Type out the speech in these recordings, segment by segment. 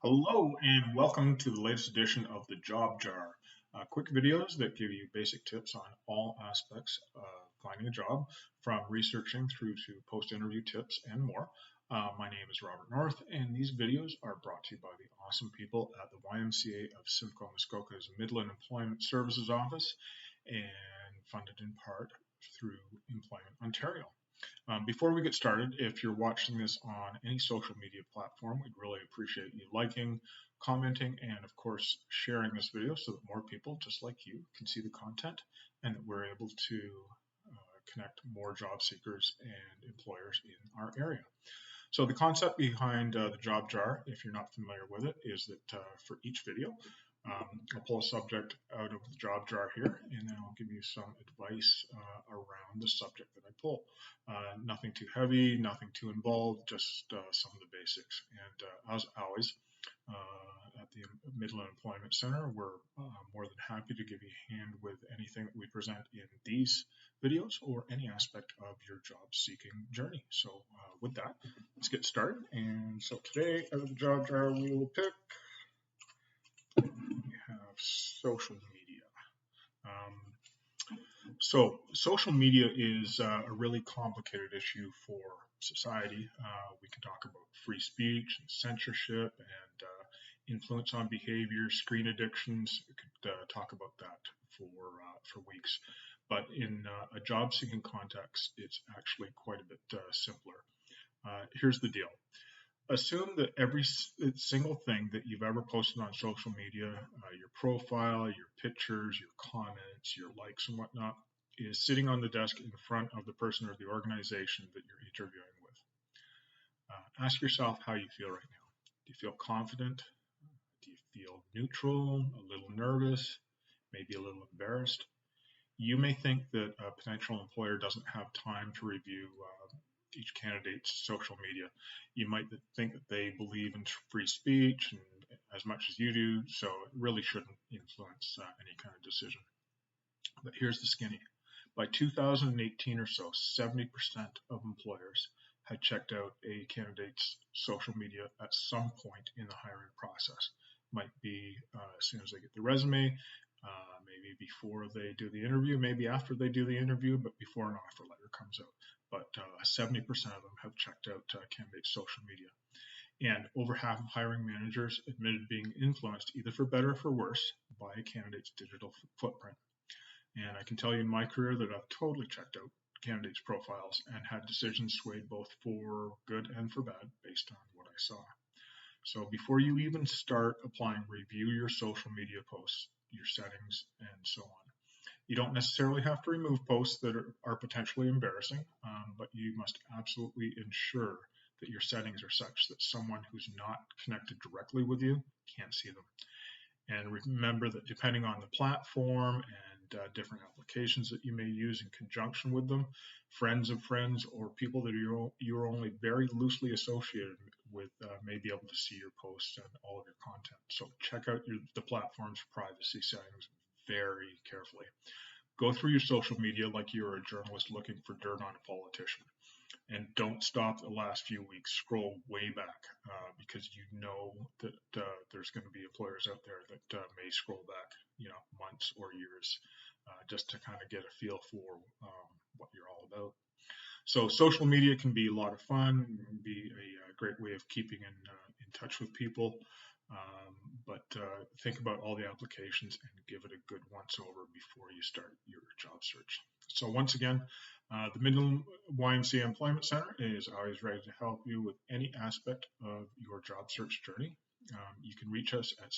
Hello and welcome to the latest edition of the JobJar. Quick videos that give you basic tips on all aspects of finding a job, from researching through to post-interview tips and more. My name is Robert North, and these videos are brought to you by the awesome people at the YMCA of Simcoe Muskoka's Midland Employment Services Office, and funded in part through Employment Ontario. Before we get started, if you're watching this on any social media platform, we'd really appreciate you liking, commenting, and of course, sharing this video so that more people just like you can see the content and that we're able to connect more job seekers and employers in our area. So the concept behind the job jar, if you're not familiar with it, is that for each video, I'll pull a subject out of the job jar here, and then I'll give you some advice around the subject that I pull. Nothing too heavy, nothing too involved, just some of the basics. And as always, at the Midland Employment Center, we're more than happy to give you a hand with anything that we present in these videos or any aspect of your job seeking journey. So with that, let's get started. And so today, out of the job jar, we will pick social media. So social media is a really complicated issue for society. We can talk about free speech and censorship and influence on behavior, screen addictions. We could talk about that for weeks. But in a job seeking context, it's actually quite a bit simpler. Here's the deal. Assume that every single thing that you've ever posted on social media, your profile, your pictures, your comments, your likes and whatnot, is sitting on the desk in front of the person or the organization that you're interviewing with. Ask yourself how you feel right now. Do you feel confident? Do you feel neutral, a little nervous, maybe a little embarrassed? You may think that a potential employer doesn't have time to review each candidate's social media. You might think that they believe in free speech and as much as you do, so it really shouldn't influence any kind of decision. But here's the skinny. By 2018 or so, 70% of employers had checked out a candidate's social media at some point in the hiring process. Might be as soon as they get the resume, maybe before they do the interview, maybe after they do the interview, but before an offer letter comes out. But 70% of them have checked out candidates' social media. And over half of hiring managers admitted being influenced, either for better or for worse, by a candidate's digital footprint. And I can tell you in my career that I've totally checked out candidates' profiles and had decisions swayed both for good and for bad based on what I saw. So before you even start applying, review your social media posts, your settings, and so on. You don't necessarily have to remove posts that are potentially embarrassing, but you must absolutely ensure that your settings are such that someone who's not connected directly with you can't see them. And remember that depending on the platform and different applications that you may use in conjunction with them, friends of friends or people that you're only very loosely associated with may be able to see your posts and all of your content. So check out the platform's privacy settings very carefully. Go through your social media like you're a journalist looking for dirt on a politician. And don't stop the last few weeks. Scroll way back because you know that there's going to be employers out there that may scroll back, months or years just to kind of get a feel for what you're all about. So social media can be a lot of fun, be a great way of keeping in touch with people. But think about all the applications and give it a good once over before you start your job search. So once again, the Midland YMCA Employment Center is always ready to help you with any aspect of your job search journey. You can reach us at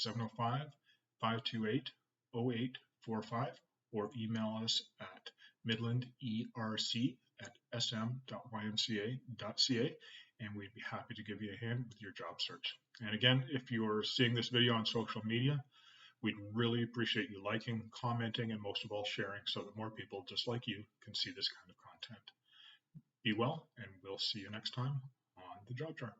705-528-0845 or email us at midlanderc@sm.ymca.ca, and we'd be happy to give you a hand with your job search. And again, if you're seeing this video on social media, we'd really appreciate you liking, commenting, and most of all sharing so that more people just like you can see this kind of content. Be well, and we'll see you next time on the Job Jar.